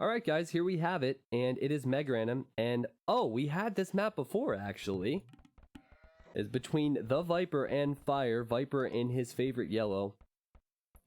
Alright guys, here we have it, and it is Megarandom, and oh, we had this map before actually. It's between the Viper and Fire, Viper in his favorite yellow.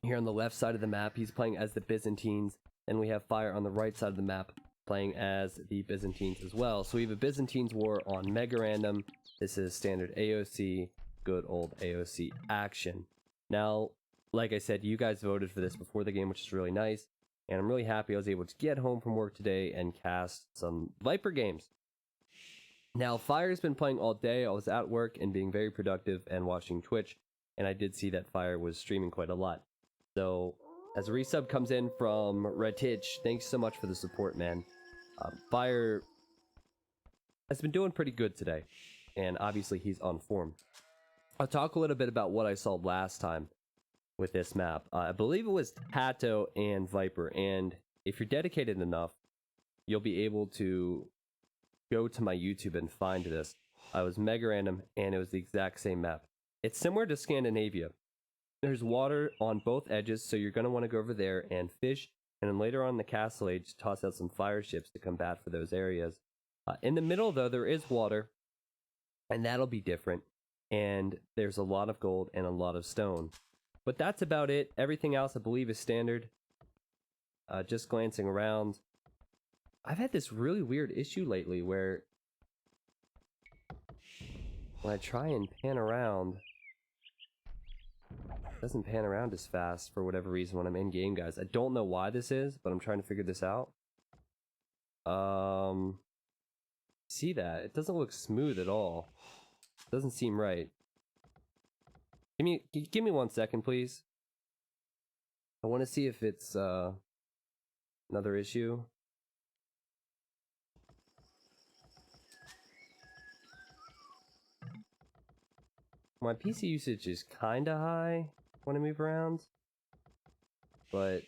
Here on the left side of the map, he's playing as the Byzantines, and we have Fire on the right side of the map, playing as the Byzantines as well. So we have a Byzantines war on Megarandom. This is standard AOC, good old AOC action. Now, like I said, you guys voted for this before the game, which is really nice. And I'm really happy I was able to get home from work today and cast some Viper games. Now, Fire's been playing all day. I was at work and being very productive and watching Twitch. And I did see that Fire was streaming quite a lot. So, as a resub comes in from Red Titch, thanks so much for the support, man. Fire has been doing pretty good today. And obviously he's on form. I'll talk a little bit about what I saw last time with this map. I believe it was Tato and Viper, and if you're dedicated enough, you'll be able to go to my YouTube and find this. I was Megarandom, and it was the exact same map. It's similar to Scandinavia. There's water on both edges, so you're going to want to go over there and fish, and then later on in the Castle Age, toss out some fire ships to combat for those areas. In the middle, though, there is water, and that'll be different, and there's a lot of gold and a lot of stone. But that's about it. Everything else, I believe, is standard. Just glancing around. I've had this really weird issue lately where when I try and pan around, it doesn't pan around as fast for whatever reason when I'm in-game, guys. I don't know why this is, but I'm trying to figure this out. See that? It doesn't look smooth at all. It doesn't seem right. Give me 1 second, please. I want to see if it's another issue. My PC usage is kinda high when I move around, but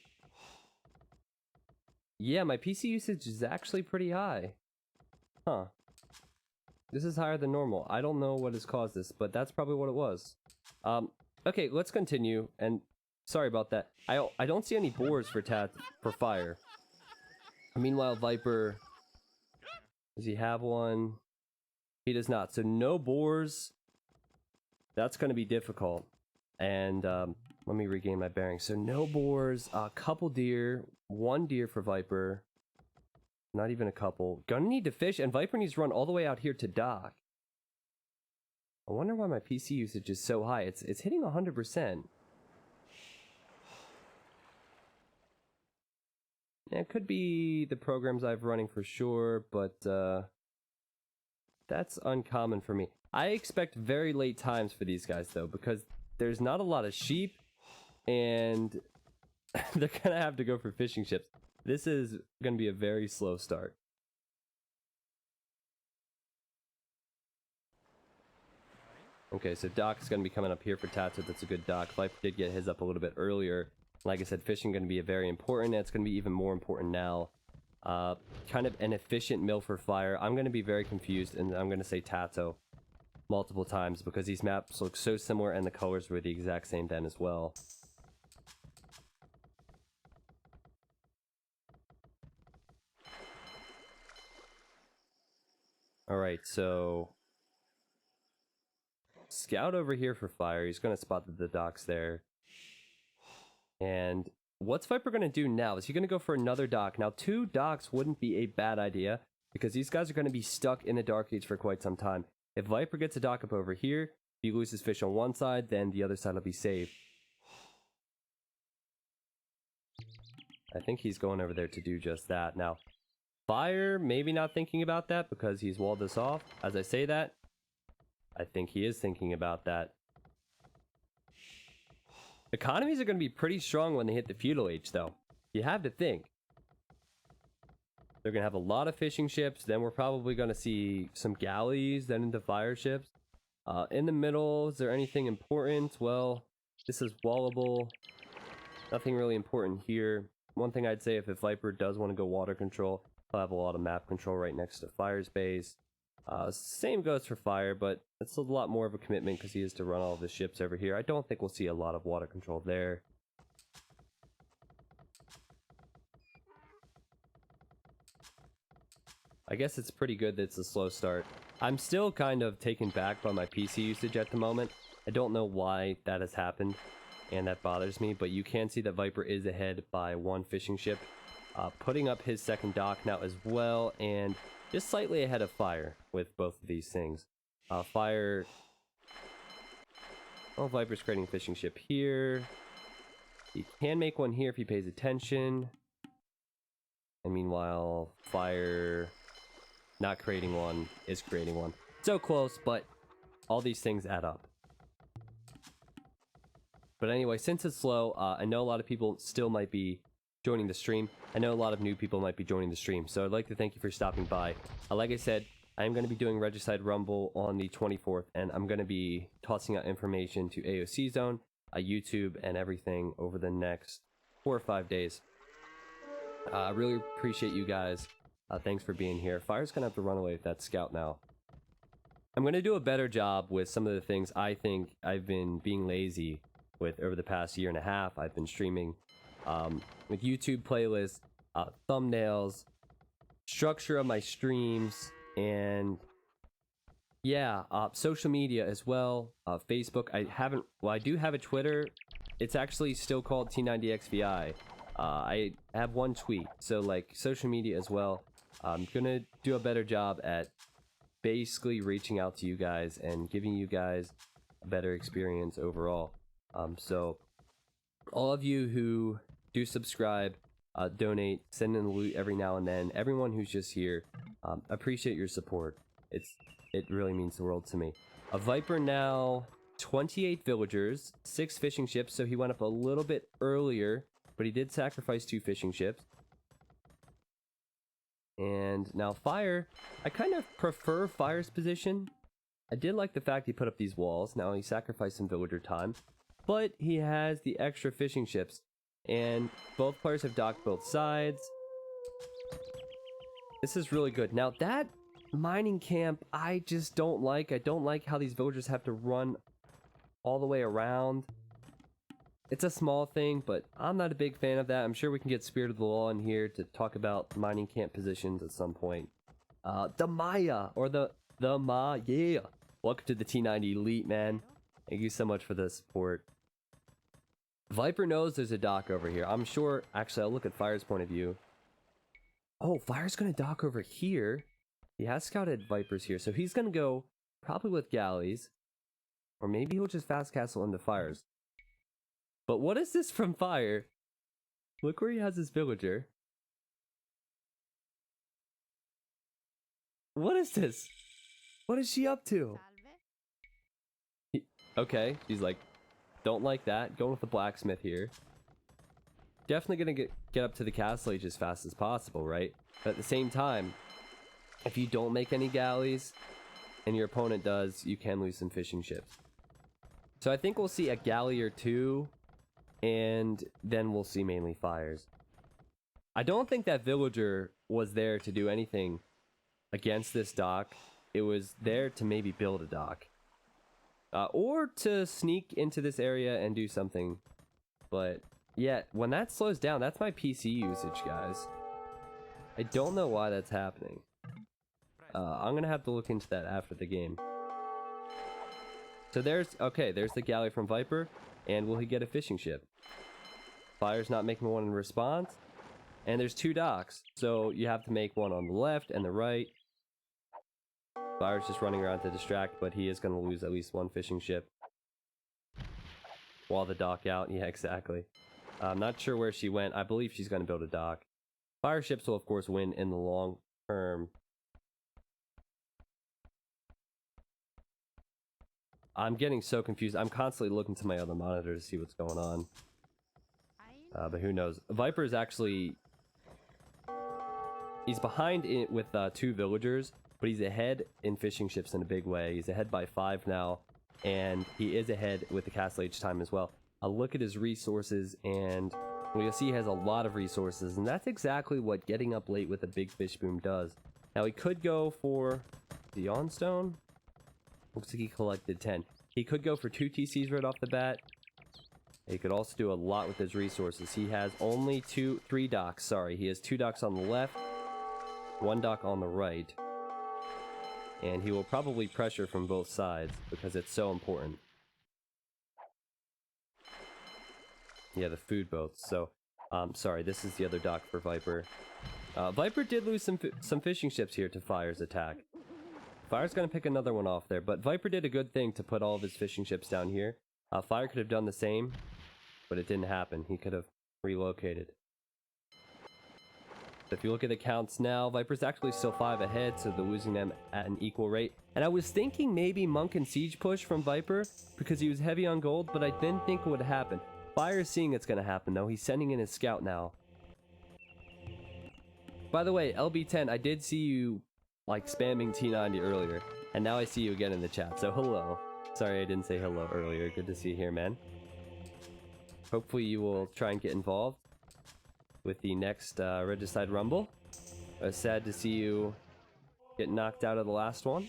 yeah, my PC usage is actually pretty high. Huh. This is higher than normal. I don't know what has caused this, but that's probably what it was. Okay, let's continue, and sorry about that. I don't see any boars for Fire. Meanwhile, Viper, does he have one? He does not, so no boars. That's going to be difficult. And let me regain my bearings. So no boars, a couple deer, 1 deer for Viper. Not even a couple. Gonna need to fish, and Viper needs to run all the way out here to dock. I wonder why my PC usage is so high. It's hitting 100%. Yeah, it could be the programs I've running for sure, but that's uncommon for me. I expect very late times for these guys though, because there's not a lot of sheep, and they're gonna have to go for fishing ships. This is gonna be a very slow start. Okay, so dock is going to be coming up here for Tato. That's a good dock. Viper did get his up a little bit earlier. Like I said, fishing going to be very important, and it's going to be even more important now. Kind of an efficient mill for Fire. I'm going to be very confused, and I'm going to say Tato multiple times, because these maps look so similar, and the colors were the exact same then as well. Alright, so Scout over here for Fire. He's going to spot the docks there. And what's Viper going to do now? Is he going to go for another dock? Now, 2 docks wouldn't be a bad idea, because these guys are going to be stuck in the Dark Age for quite some time. If Viper gets a dock up over here, if he loses fish on one side, then the other side will be safe. I think he's going over there to do just that. Now, Fire, maybe not thinking about that because he's walled this off. As I say that, I think he is thinking about that. Economies are going to be pretty strong when they hit the feudal age, though. You have to think. They're going to have a lot of fishing ships. Then we're probably going to see some galleys, then into fire ships. In the middle, is there anything important? Well, this is wallable. Nothing really important here. One thing I'd say, if Viper does want to go water control, he'll have a lot of map control right next to Fire's base. Same goes for Fire, but it's a lot more of a commitment because he has to run all of his ships over here. I don't think we'll see a lot of water control there. I guess it's pretty good that it's a slow start. I'm still kind of taken back by my PC usage at the moment. I don't know why that has happened, and that bothers me, but you can see that Viper is ahead by 1 fishing ship, putting up his second dock now as well, and just slightly ahead of Fire with both of these things. Fire... Oh, Viper's creating a fishing ship here. He can make one here if he pays attention. And meanwhile, Fire... not creating one is creating one. So close, but all these things add up. But anyway, since it's slow, I know a lot of people still might be joining the stream. I know a lot of new people might be joining the stream, so I'd like to thank you for stopping by. Like I said, I am going to be doing Regicide Rumble on the 24th, and I'm going to be tossing out information to AOC Zone, YouTube, and everything over the next 4 or 5 days. I really appreciate you guys. Thanks for being here. Fire's going to have to run away with that scout now. I'm going to do a better job with some of the things I think I've been being lazy with over the past year and a half. I've been streaming with YouTube playlists, thumbnails, structure of my streams, and yeah, social media as well. Facebook. I do have a Twitter. It's actually still called T90XVI. I have one tweet, so like social media as well. I'm gonna do a better job at basically reaching out to you guys and giving you guys a better experience overall. So all of you who do subscribe, donate, send in the loot every now and then, everyone who's just here, appreciate your support. It really means the world to me. A Viper now, 28 villagers, 6 fishing ships, so he went up a little bit earlier, but he did sacrifice 2 fishing ships. And now Fire, I kind of prefer Fire's position. I did like the fact he put up these walls. Now he sacrificed some villager time, but he has the extra fishing ships, and both players have docked both sides. This is really good. Now that mining camp, I just don't like. I don't like how these villagers have to run all the way around. It's a small thing, but I'm not a big fan of that. I'm sure we can get Spirit of the Law in here to talk about mining camp positions at some point. The Maya, or the Ma, yeah. Welcome to the T90 Elite, man. Thank you so much for the support. Viper knows there's a dock over here. I'm sure, actually, I'll look at Fire's point of view. Oh, Fire's gonna dock over here. He has scouted Vipers here, so he's gonna go probably with galleys. Or maybe he'll just fast castle into Fires. But what is this from Fire? Look where he has his villager. What is this? What is she up to? Okay, she's like, don't like that. Going with the blacksmith here. Definitely gonna get up to the castle age as fast as possible, right? But at the same time, if you don't make any galleys, and your opponent does, you can lose some fishing ships. So I think we'll see a galley or 2, and then we'll see mainly Fires. I don't think that villager was there to do anything against this dock. It was there to maybe build a dock. Or to sneak into this area and do something. But yeah, when that slows down, that's my PC usage, guys. I don't know why that's happening. I'm gonna have to look into that after the game. So there's the galley from Viper, and will he get a fishing ship? Fire's not making one in response, and there's 2 docks, so you have to make one on the left and the right. Fire's just running around to distract, but he is going to lose at least 1 fishing ship. While the dock out, yeah, exactly. I'm not sure where she went. I believe she's going to build a dock. Fire ships will, of course, win in the long term. I'm getting so confused. I'm constantly looking to my other monitor to see what's going on. But who knows? Viper is actually... He's behind with 2 villagers, but he's ahead in fishing ships in a big way. He's ahead by 5 now, and he is ahead with the castle age time as well. I'll look at his resources, and you'll see he has a lot of resources, and that's exactly what getting up late with a big fish boom does. Now, he could go for the Yawnstone. Looks like he collected 10. He could go for 2 TCs right off the bat. He could also do a lot with his resources. He has only 3 docks. Sorry, he has 2 docks on the left one dock on the right. And he will probably pressure from both sides because it's so important. Yeah, the food boats. So, sorry, this is the other dock for Viper. Viper did lose some fishing ships here to Fire's attack. Fire's gonna pick another one off there, but Viper did a good thing to put all of his fishing ships down here. Fire could have done the same, but it didn't happen. He could have relocated. If you look at the counts now, Viper's actually still 5 ahead, so they're losing them at an equal rate. And I was thinking maybe Monk and Siege push from Viper because he was heavy on gold, but I didn't think it would happen. Fire is seeing it's going to happen, though. He's sending in his scout now. By the way, LB10, I did see you, like, spamming T90 earlier, and now I see you again in the chat, so hello. Sorry I didn't say hello earlier. Good to see you here, man. Hopefully you will try and get involved with the next Regicide Rumble. I was sad to see you get knocked out of the last one,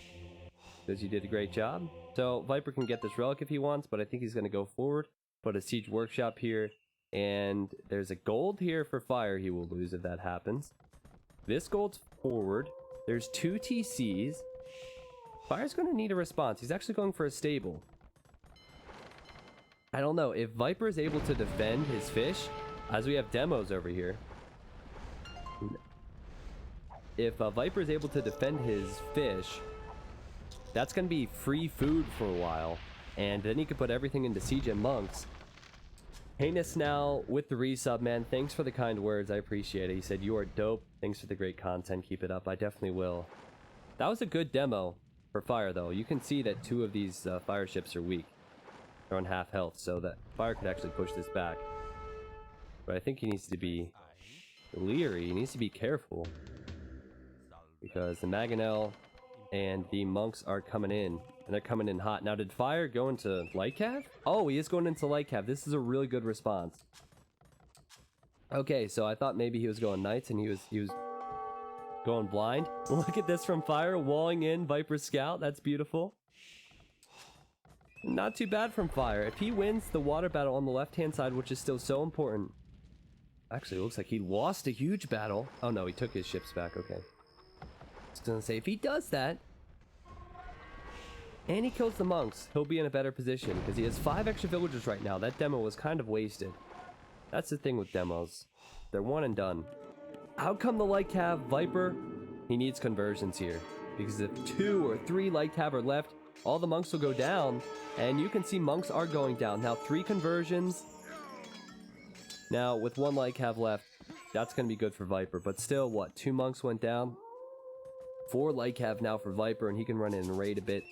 because you did a great job. So Viper can get this relic if he wants, but I think he's going to go forward. Put a siege workshop here, and there's a gold here for Fire he will lose if that happens. This gold's forward. There's 2 TCs. Fire's going to need a response. He's actually going for a stable. I don't know. If Viper is able to defend his fish, as we have demos over here. If Viper is able to defend his fish, that's going to be free food for a while. And then he could put everything into Siege and Monks. Heinous now with the resub, man. Thanks for the kind words. I appreciate it. He said, you are dope. Thanks for the great content. Keep it up. I definitely will. That was a good demo for Fire, though. You can see that 2 of these Fire ships are weak. They're on half health, so that Fire could actually push this back. But I think he needs to be leery. He needs to be careful. Because the Mangonel and the Monks are coming in. And they're coming in hot. Now, did Fire go into Light Cav? Oh, he is going into Light Cav. This is a really good response. Okay, so I thought maybe he was going Knights and he was going blind. Look at this from Fire. Walling in Viper Scout. That's beautiful. Not too bad from Fire. If he wins the water battle on the left-hand side, which is still so important. Actually, it looks like he lost a huge battle. Oh, no, he took his ships back. Okay. I was gonna say, if he does that, and he kills the Monks, he'll be in a better position, because he has 5 extra villagers right now. That demo was kind of wasted. That's the thing with demos. They're one and done. How come the Light Cav Viper? He needs conversions here. Because if 2 or 3 Light Cav are left, all the Monks will go down. And you can see Monks are going down. Now 3 conversions. Now with 1 Light Cav left, that's going to be good for Viper. But still, what? 2 Monks went down. 4 Light Cav now for Viper, and he can run in and raid a bit.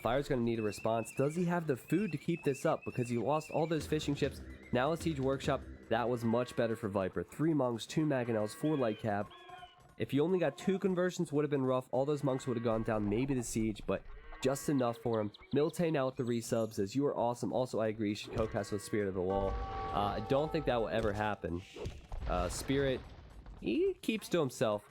Fire's going to need a response. Does he have the food to keep this up? Because he lost all those fishing ships. Now a Siege Workshop. That was much better for Viper. 3 Monks, 2 Mangonels, 4 Light Cav. If you only got 2 conversions, would have been rough. All those Monks would have gone down. Maybe the Siege, but just enough for him. Milte now with the resub says, you are awesome. Also, I agree. You should co-cast with Spirit of the Wall. I don't think that will ever happen. Spirit, he keeps to himself.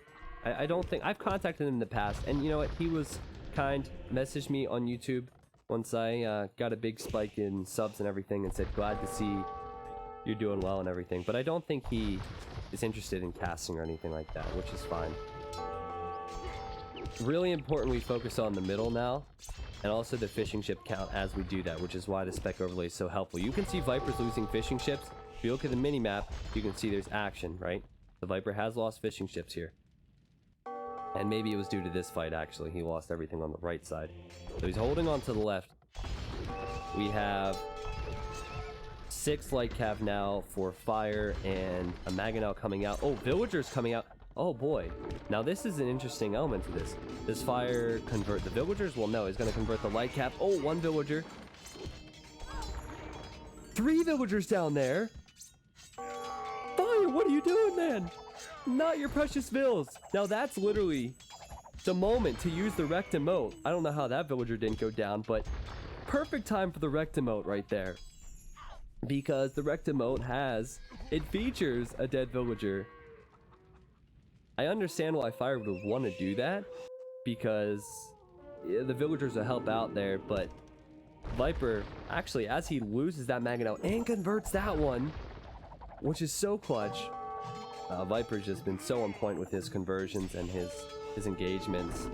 I don't think... I've contacted him in the past, and you know what? He was kind, messaged me on YouTube once I got a big spike in subs and everything and said, glad to see you're doing well and everything. But I don't think he is interested in casting or anything like that, which is fine. Really important we focus on the middle now, and also the fishing ship count as we do that, which is why the spec overlay is so helpful. You can see Viper's losing fishing ships. If you look at the mini-map, you can see there's action, right? The Viper has lost fishing ships here. And maybe it was due to this fight, actually. He lost everything on the right side. So he's holding on to the left. We have 6 Light Cav now for Fire and a Mangonel coming out. Oh, Villagers coming out. Oh, boy. Now, this is an interesting element to this. Does Fire convert the Villagers? Well, no. He's going to convert the Light Cav. Oh, 1 Villager. 3 Villagers down there. Fire, what are you doing, man? Not your precious vills. Now that's literally the moment to use the wrecked emote. I don't know how that villager didn't go down, but perfect time for the wrecked emote right there. Because the wrecked emote it features a dead villager. I understand why Fire would want to do that, because the villagers will help out there, but Viper, actually, as he loses that Mangonel and converts that one, which is so clutch, Viper's just been so on point with his conversions and his engagements.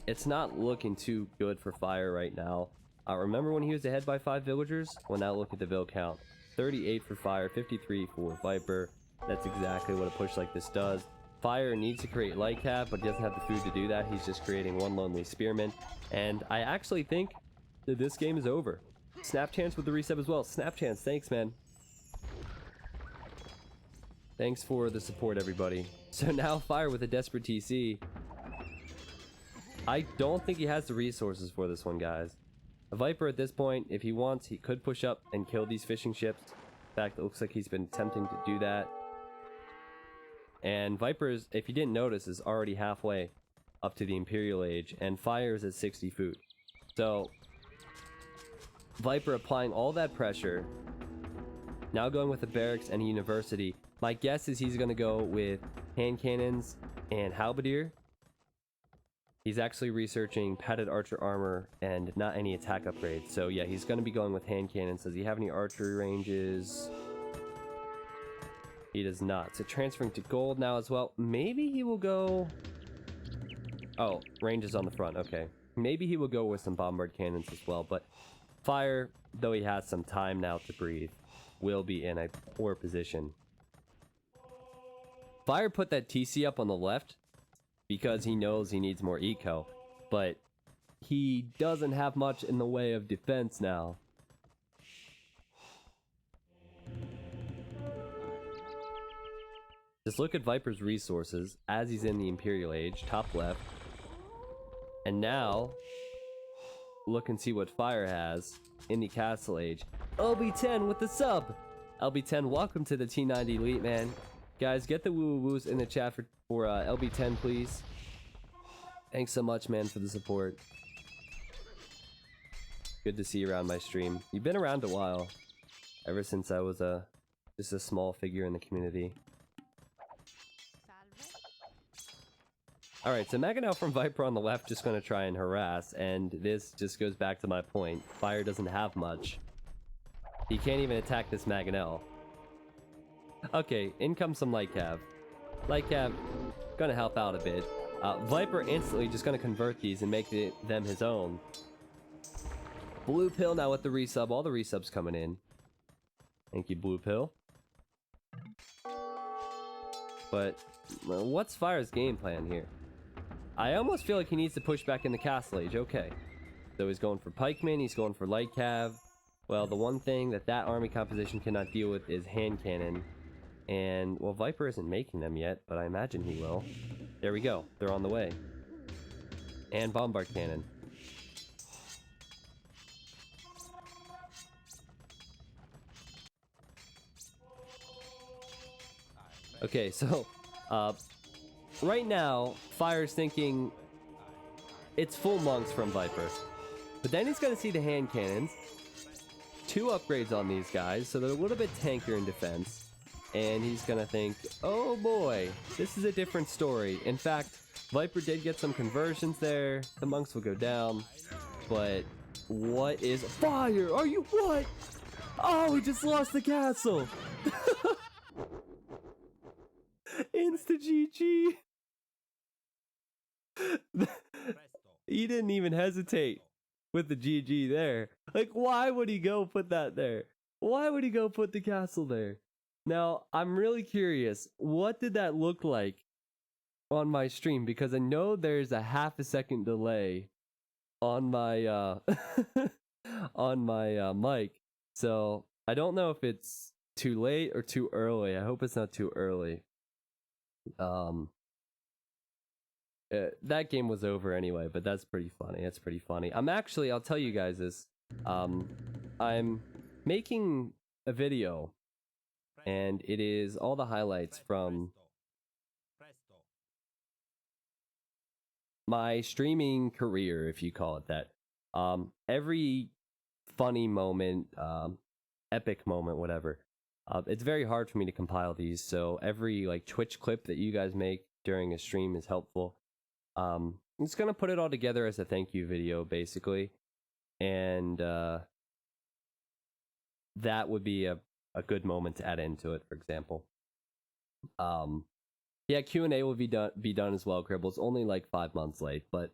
It's not looking too good for Fire right now. Remember when he was ahead by 5 villagers? Well, now look at the vill count. 38 for Fire, 53 for Viper. That's exactly what a push like this does. Fire needs to create light cap, but he doesn't have the food to do that. He's just creating one lonely spearman. And I actually think that this game is over. Snap Chance with the resub as well. Snap Chance, thanks, man. Thanks for the support, everybody. So now Fire with a desperate TC. I don't think he has the resources for this one, guys. A Viper at this point, if he wants, he could push up and kill these fishing ships. In fact, it looks like he's been attempting to do that. And Viper's, if you didn't notice, is already halfway up to the Imperial Age, and Fire is at 60 food. So, Viper applying all that pressure, now going with the barracks and a university. My guess is he's going to go with hand cannons and halberdier. He's actually researching padded archer armor and not any attack upgrades. So yeah, he's going to be going with hand cannons. Does he have any archery ranges? He does not. So transferring to gold now as well. Maybe he will go... Oh, range is on the front. Okay. Maybe he will go with some bombard cannons as well. But Fire, though he has some time now to breathe, will be in a poor position. Fire put that TC up on the left because he knows he needs more eco, but he doesn't have much in the way of defense now. Just look at Viper's resources as he's in the Imperial Age, top left. And now, look and see what Fire has in the Castle Age. LB10 with the sub! LB10, welcome to the T90 Elite, man. Guys, get the woo-woo-woos in the chat for LB10, please. Thanks so much, man, for the support. Good to see you around my stream. You've been around a while. Ever since I was just a small figure in the community. Alright, so Megarandom from Viper on the left just going to try and harass, and this just goes back to my point. Fire doesn't have much. He can't even attack this Megarandom. Okay, in comes some light cav. Light cav, gonna help out a bit. Viper instantly just gonna convert these and make them his own. Blue Pill now with the resub, all the resubs coming in. Thank you, Blue Pill. But, what's Fire's game plan here? I almost feel like he needs to push back in the Castle Age, okay. So he's going for pikemen, he's going for light cav. Well, the one thing that army composition cannot deal with is hand cannon. And, well, Viper isn't making them yet, but I imagine he will. There we go. They're on the way. And bombard cannon. Okay, so, right now, Fire's thinking it's full monks from Viper. But then he's going to see the hand cannons. 2 upgrades on these guys, so they're a little bit tankier in defense. And he's gonna think, oh boy, this is a different story. In fact, Viper did get some conversions there. The monks will go down. But what is Fire? Are you what? Oh, we just lost the castle. Insta GG. He didn't even hesitate with the GG there. Like, why would he go put that there? Why would he go put the castle there? Now, I'm really curious, what did that look like on my stream? Because I know there's a half a second delay on my on my mic. So, I don't know if it's too late or too early. I hope it's not too early. That game was over anyway, but that's pretty funny. That's pretty funny. I'll tell you guys this. I'm making a video, and it is all the highlights from my streaming career, if you call it that. Every funny moment, epic moment, whatever. It's very hard for me to compile these, so every like Twitch clip that you guys make during a stream is helpful. I'm just gonna put it all together as a thank you video, basically, and that would be a good moment to add into it, for example. Yeah, Q&A will be done as well, Cribble. It's only like 5 months late, but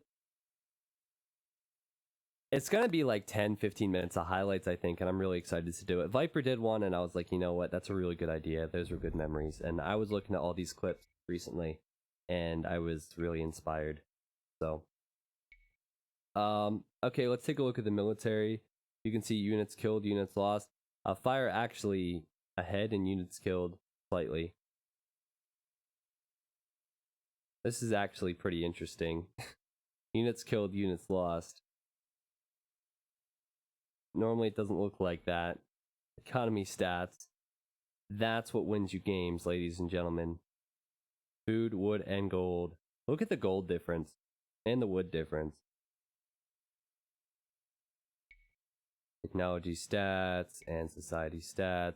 it's going to be like 10, 15 minutes of highlights, I think, and I'm really excited to do it. Viper did one, and I was like, you know what? That's a really good idea. Those were good memories. And I was looking at all these clips recently, and I was really inspired. So, okay, let's take a look at the military. You can see units killed, units lost. Fire actually ahead and units killed slightly. This is actually pretty interesting. Units killed, units lost. Normally it doesn't look like that. Economy stats. That's what wins you games, ladies and gentlemen. Food, wood, and gold. Look at the gold difference and the wood difference. Technology stats and society stats.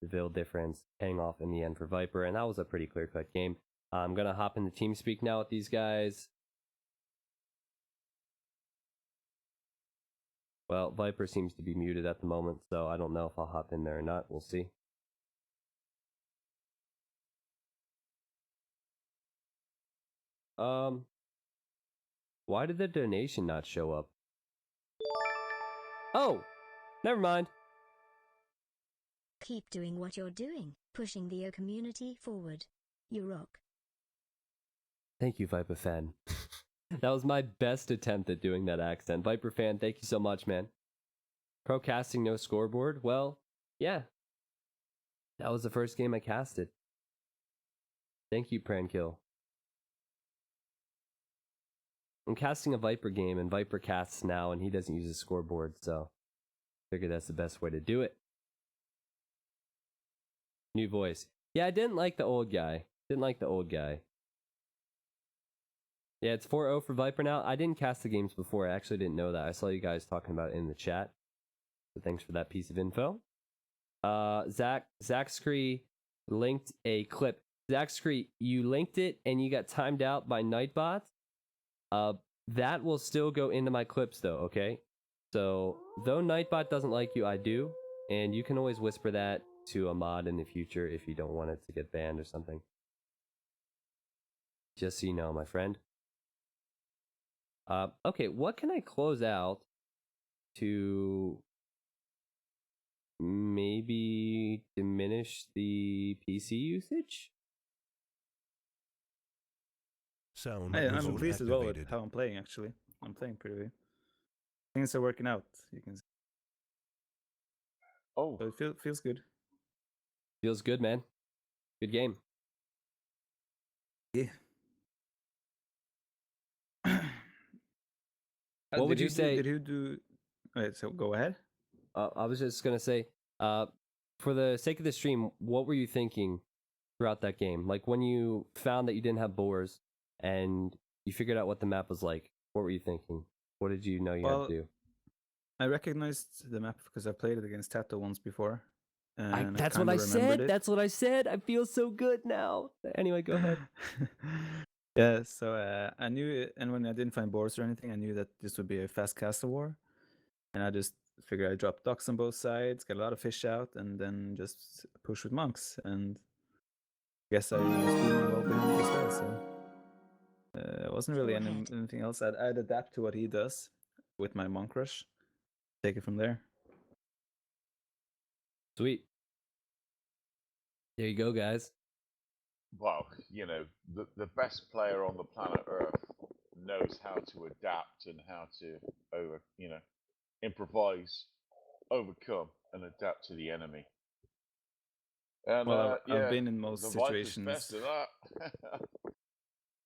The Ville difference paying off in the end for Viper, and that was a pretty clear-cut game. I'm gonna hop into TeamSpeak now with these guys. Well, Viper seems to be muted at the moment, so I don't know if I'll hop in there or not. We'll see. Why did the donation not show up? Oh, never mind. Keep doing what you're doing, pushing the O community forward. You rock. Thank you, Viper fan. That was my best attempt at doing that accent. Viper fan, thank you so much, man. Pro casting, no scoreboard? Well, yeah. That was the first game I casted. Thank you, Prankill. I'm casting a Viper game, and Viper casts now, and he doesn't use a scoreboard, so I figured that's the best way to do it. New voice. Yeah, I didn't like the old guy. Yeah, it's 4-0 for Viper now. I didn't cast the games before. I actually didn't know that. I saw you guys talking about it in the chat. So thanks for that piece of info. Zach Scree linked a clip. Zach Scree, you linked it and you got timed out by Nightbot. That will still go into my clips though, okay? So though Nightbot doesn't like you, I do. And you can always whisper that to a mod in the future if you don't want it to get banned or something. Just so you know, my friend. Okay, what can I close out to maybe diminish the PC usage? Sound I'm pleased as well with how I'm playing, actually. I'm playing pretty well. Things are working out, you can see. Oh. So it feels good. Feels good, man. Good game. Yeah. What would you say? Did you do... Wait, so go ahead. I was just going to say, for the sake of the stream, what were you thinking throughout that game? Like when you found that you didn't have boars and you figured out what the map was like, what were you thinking? What did you know you had to do? I recognized the map because I played it against Tato once before. And that's what I said. That's what I said. I feel so good now. Anyway, go ahead. Yeah, so I knew it, and when I didn't find boars or anything, I knew that this would be a fast castle war. And I just figured I'd drop docks on both sides, get a lot of fish out, and then just push with monks. And I guess I was doing well behind it as well, so it wasn't really anything else. I'd adapt to what he does with my monk rush. Take it from there. Sweet. There you go, guys. Well, you know, the best player on the planet Earth knows how to adapt and how to improvise, overcome, and adapt to the enemy. And well, yeah, I've been in most situations. Best of that.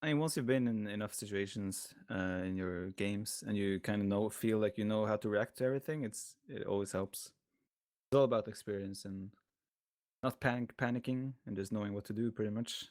I mean, once you've been in enough situations in your games, and you kind of feel like you know how to react to everything, it always helps. It's all about experience and not panicking and just knowing what to do, pretty much.